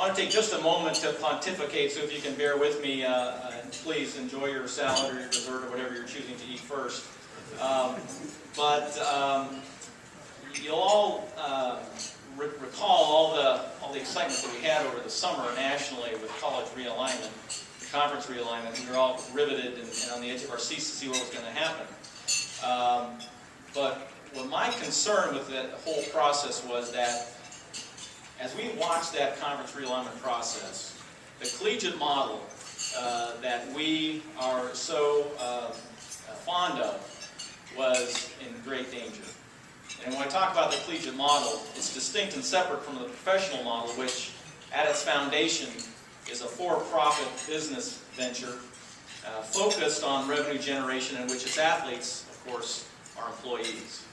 want to take just a moment to pontificate, so if you can bear with me, please enjoy your salad or your dessert or whatever you're choosing to eat first. You'll all recall all the excitement that we had over the summer nationally with college realignment, the conference realignment. We were all riveted and on the edge of our seats to see what was going to happen. But my concern with the whole process was that as we watched that conference realignment process, the collegiate model that we are so fond of was in great danger. And when I talk about the collegiate model, it's distinct and separate from the professional model, which at its foundation is a for-profit business venture focused on revenue generation, in which its athletes, of course, are employees.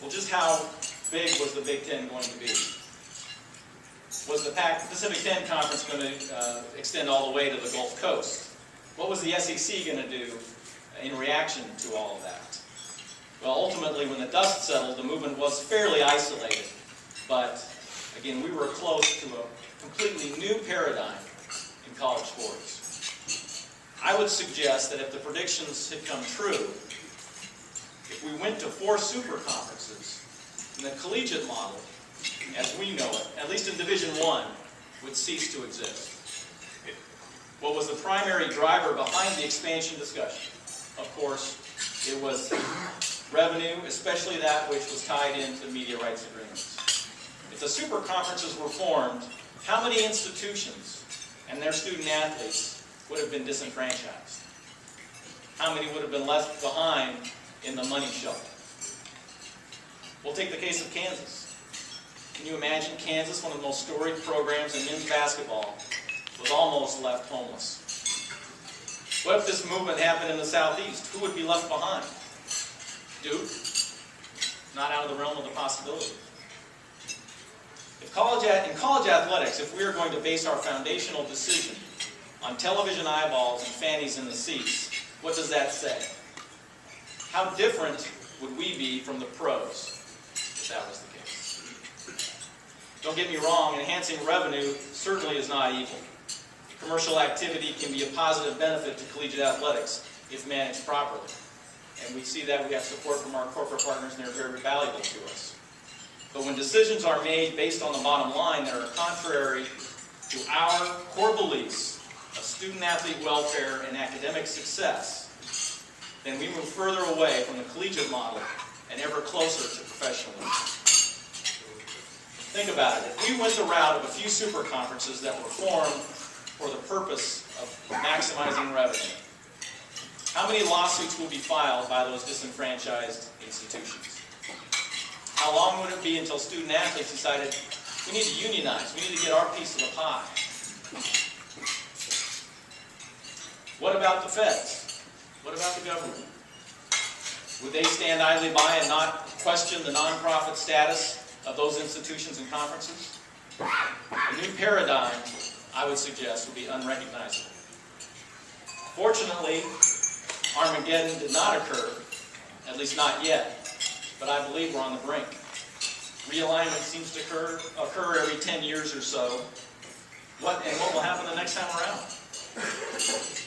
Well, just how big was the Big Ten going to be? Was the Pacific 10 Conference going to extend all the way to the Gulf Coast? What was the SEC going to do in reaction to all of that? Well, ultimately, when the dust settled, the movement was fairly isolated. But, again, we were close to a completely new paradigm in college sports. I would suggest that if the predictions had come true, if we went to 4 super conferences, then the collegiate model, as we know it, at least in Division I, would cease to exist. What was the primary driver behind the expansion discussion? Of course, it was revenue, especially that which was tied into media rights agreements. If the super conferences were formed, how many institutions and their student athletes would have been disenfranchised? How many would have been left behind in the money shuffle? We'll take the case of Kansas. Can you imagine Kansas, one of the most storied programs in men's basketball, was almost left homeless? What if this movement happened in the Southeast? Who would be left behind? Duke? Not out of the realm of the possibility. In college athletics, if we are going to base our foundational decision on television eyeballs and fannies in the seats, what does that say? How different would we be from the pros if that was the case? Don't get me wrong, enhancing revenue certainly is not evil. Commercial activity can be a positive benefit to collegiate athletics if managed properly. And we see that we have support from our corporate partners, and they're very valuable to us. But when decisions are made based on the bottom line that are contrary to our core beliefs of student-athlete welfare and academic success, then we move further away from the collegiate model and ever closer to professionalism. Think about it. If we went the route of a few super conferences that were formed for the purpose of maximizing revenue, how many lawsuits will be filed by those disenfranchised institutions? How long would it be until student athletes decided, we need to unionize, we need to get our piece of the pie? What about the feds? What about the government? Would they stand idly by and not question the nonprofit status of those institutions and conferences? A new paradigm, I would suggest, would be unrecognizable. Fortunately, Armageddon did not occur, at least not yet, but I believe we're on the brink. Realignment seems to occur every 10 years or so. What will happen the next time around?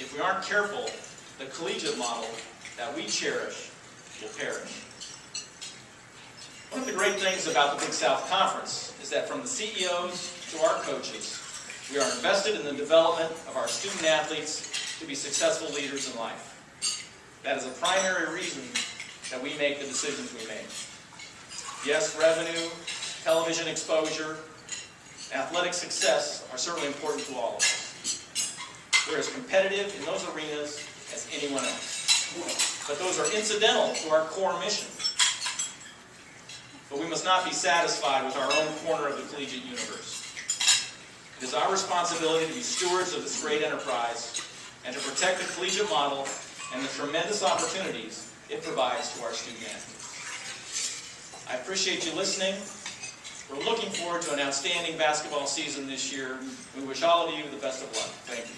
If we aren't careful, the collegiate model that we cherish will perish. One of the great things about the Big South Conference is that from the CEOs to our coaches, we are invested in the development of our student athletes to be successful leaders in life. That is a primary reason that we make the decisions we make. Yes, revenue, television exposure, athletic success are certainly important to all of us. We're as competitive in those arenas as anyone else. But those are incidental to our core mission. But we must not be satisfied with our own corner of the collegiate universe. It is our responsibility to be stewards of this great enterprise and to protect the collegiate model and the tremendous opportunities it provides to our student athletes. I appreciate you listening. We're looking forward to an outstanding basketball season this year. We wish all of you the best of luck. Thank you.